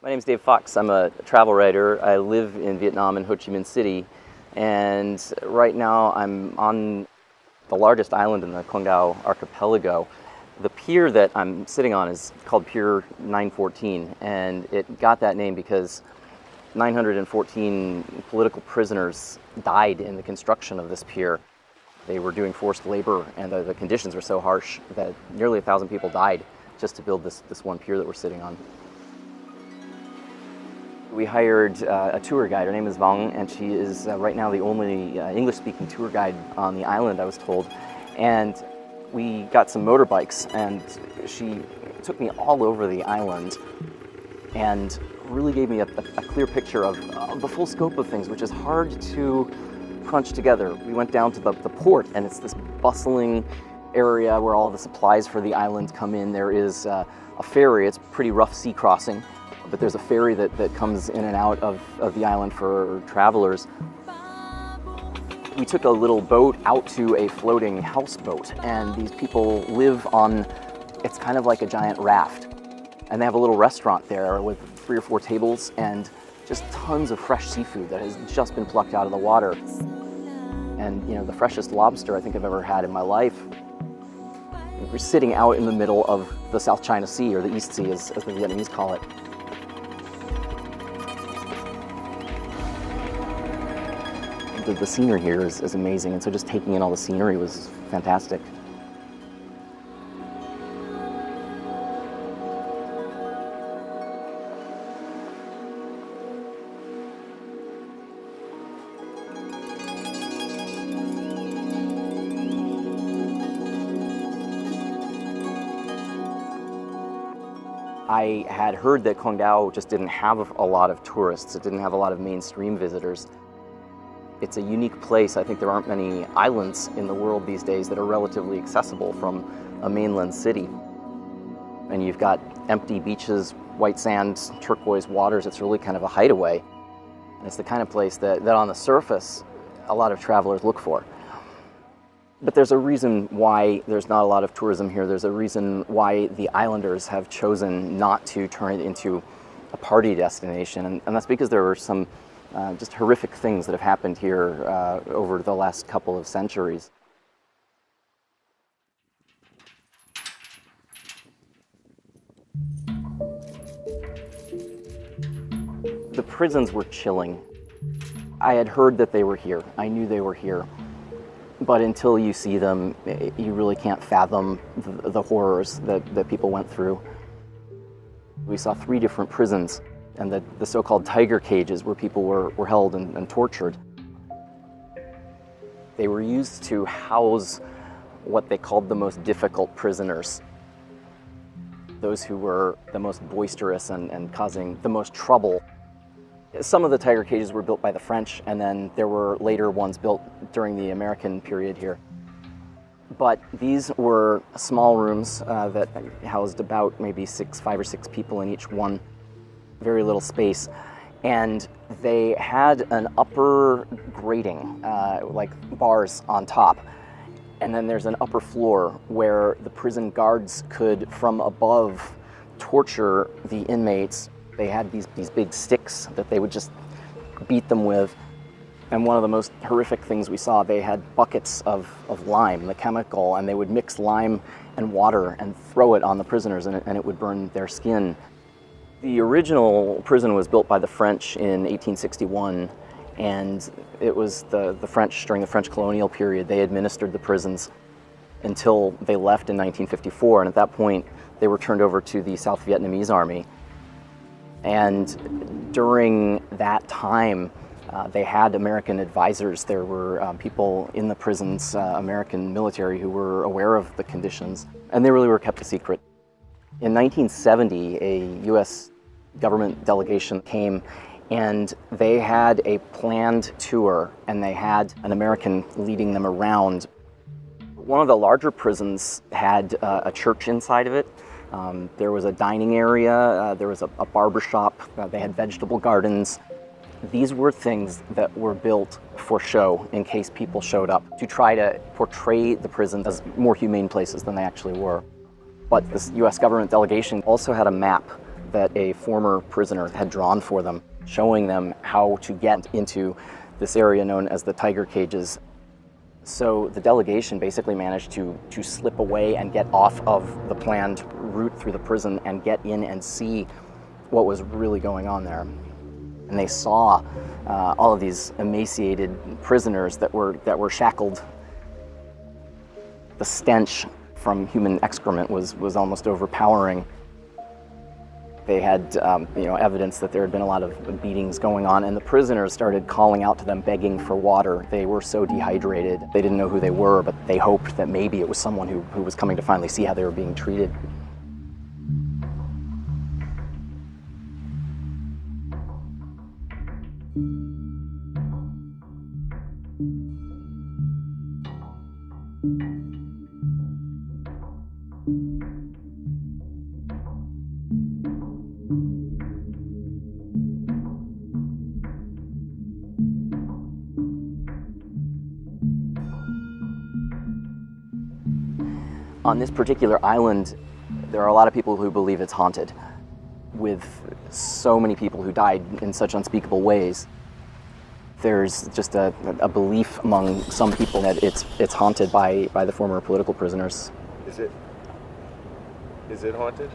My name is Dave Fox. I'm a travel writer. I live in Vietnam in Ho Chi Minh City, and right now I'm on the largest island in the Con Dao archipelago. The pier that I'm sitting on is called Pier 914, and it got that name because 914 political prisoners died in the construction of this pier. They were doing forced labor, and the conditions were so harsh that nearly 1,000 people died just to build this one pier that we're sitting on. We hired a tour guide. Her name is Vong, and she is right now the only English-speaking tour guide on the island, I was told. And we got some motorbikes, and she took me all over the island and really gave me a clear picture of the full scope of things, which is hard to crunch together. We went down to the port, and it's this bustling area where all the supplies for the island come in. There is a ferry. It's pretty rough sea crossing, but there's a ferry that comes in and out of the island for travelers. We took a little boat out to a floating houseboat, and these people live on, it's kind of like a giant raft. And they have a little restaurant there with 3 or 4 tables and just tons of fresh seafood that has just been plucked out of the water. And you know, the freshest lobster I think I've ever had in my life. We're sitting out in the middle of the South China Sea, or the East Sea as the Vietnamese call it. The scenery here is amazing, and so just taking in all the scenery was fantastic. I had heard that Con Dao just didn't have a lot of tourists. It didn't have a lot of mainstream visitors. It's a unique place. I think there aren't many islands in the world these days that are relatively accessible from a mainland city. And you've got empty beaches, white sands, turquoise waters. It's really kind of a hideaway. And it's the kind of place that on the surface, a lot of travelers look for. But there's a reason why there's not a lot of tourism here. There's a reason why the islanders have chosen not to turn it into a party destination. And that's because there were some just horrific things that have happened here over the last couple of centuries. The prisons were chilling. I had heard that they were here. I knew they were here. But until you see them, you really can't fathom the horrors that people went through. We saw 3 different prisons, and the so-called tiger cages where people were held and tortured. They were used to house what they called the most difficult prisoners, those who were the most boisterous and causing the most trouble. Some of the tiger cages were built by the French, and then there were later ones built during the American period here. But these were small rooms that housed about maybe 5 or 6 people in each one. Very little space, and they had an upper grating, like bars on top, and then there's an upper floor where the prison guards could, from above, torture the inmates. They had these big sticks that they would just beat them with, and one of the most horrific things we saw, they had buckets of lime, the chemical, and they would mix lime and water and throw it on the prisoners, and it would burn their skin. The original prison was built by the French in 1861, and it was the French, during the French colonial period, they administered the prisons until they left in 1954, and at that point they were turned over to the South Vietnamese army. And during that time, they had American advisors. There were people in the prisons, American military, who were aware of the conditions, and they really were kept a secret. In 1970, a U.S. government delegation came, and they had a planned tour, and they had an American leading them around. One of the larger prisons had a church inside of it. There was a dining area, there was a barber shop, they had vegetable gardens. These were things that were built for show in case people showed up, to try to portray the prisons as more humane places than they actually were. But this U.S. government delegation also had a map that a former prisoner had drawn for them, showing them how to get into this area known as the tiger cages. So the delegation basically managed to slip away and get off of the planned route through the prison and get in and see what was really going on there. And they saw all of these emaciated prisoners that were shackled. The stench from human excrement was almost overpowering. They had evidence that there had been a lot of beatings going on, and the prisoners started calling out to them, begging for water. They were so dehydrated. They didn't know who they were, but they hoped that maybe it was someone who was coming to finally see how they were being treated. On this particular island, there are a lot of people who believe it's haunted, with so many people who died in such unspeakable ways. There's just a belief among some people that it's haunted by the former political prisoners. Is it haunted?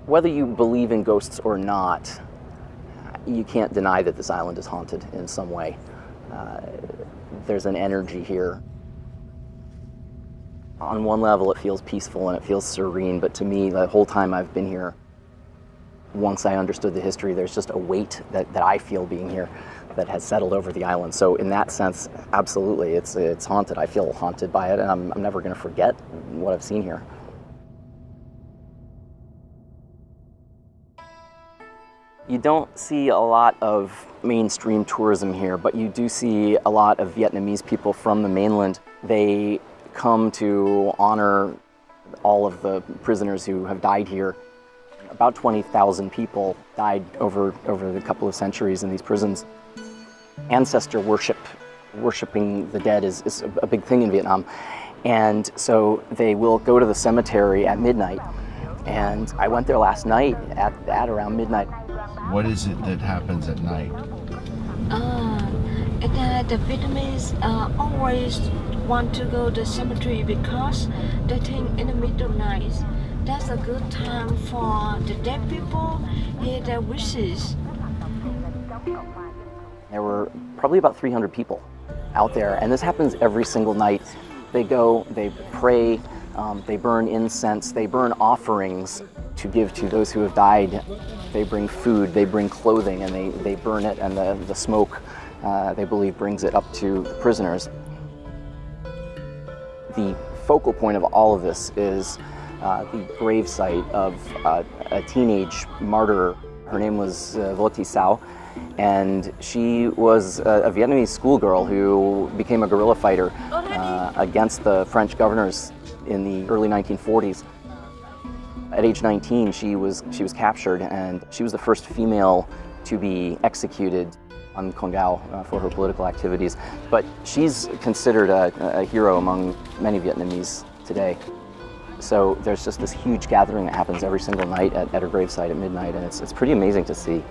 Whether you believe in ghosts or not, you can't deny that this island is haunted in some way. There's an energy here. On one level, it feels peaceful and it feels serene, but to me, the whole time I've been here, once I understood the history, there's just a weight that I feel being here that has settled over the island. So in that sense, absolutely, it's haunted. I feel haunted by it, and I'm never going to forget what I've seen here. You don't see a lot of mainstream tourism here, but you do see a lot of Vietnamese people from the mainland. They come to honor all of the prisoners who have died here. About 20,000 people died over the couple of centuries in these prisons. Ancestor worshiping the dead is a big thing in Vietnam. And so they will go to the cemetery at midnight. And I went there last night at around midnight. What is it that happens at night? The Vietnamese always want to go to the cemetery because they think in the middle night that's a good time for the dead people hear their wishes. There were probably about 300 people out there, and this happens every single night. They go, they pray, they burn incense, they burn offerings to give to those who have died. They bring food, they bring clothing, and they burn it, and the smoke, they believe, brings it up to the prisoners. The focal point of all of this is the gravesite of a teenage martyr. Her name was Vo Thi Sao, and she was a Vietnamese schoolgirl who became a guerrilla fighter against the French governors in the early 1940s. At age 19, she was captured, and she was the first female to be executed on Con Dao for her political activities. But she's considered a hero among many Vietnamese today. So there's just this huge gathering that happens every single night at her gravesite at midnight, and it's pretty amazing to see.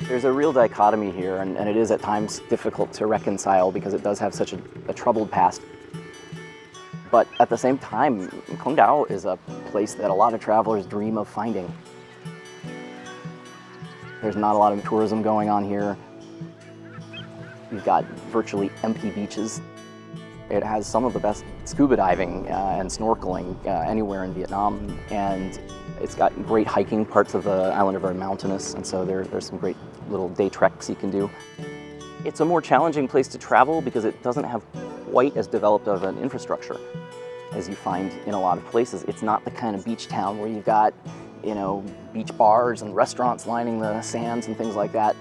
There's a real dichotomy here, and it is at times difficult to reconcile because it does have such a troubled past. But at the same time, Con Dao is a place that a lot of travelers dream of finding. There's not a lot of tourism going on here. You've got virtually empty beaches. It has some of the best scuba diving and snorkeling anywhere in Vietnam, and it's got great hiking. Parts of the island are very mountainous, and so there's some great little day treks you can do. It's a more challenging place to travel because it doesn't have quite as developed of an infrastructure as you find in a lot of places. It's not the kind of beach town where you've got, beach bars and restaurants lining the sands and things like that.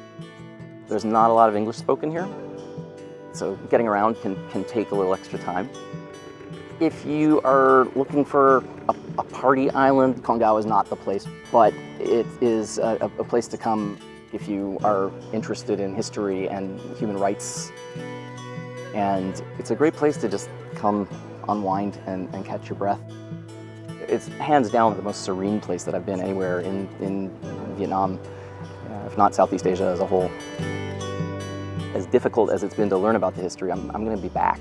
There's not a lot of English spoken here, so getting around can take a little extra time. If you are looking for a a party island. Con Dao is not the place, but it is a place to come if you are interested in history and human rights. And it's a great place to just come unwind and catch your breath. It's hands down the most serene place that I've been anywhere in Vietnam, if not Southeast Asia as a whole. As difficult as it's been to learn about the history, I'm going to be back.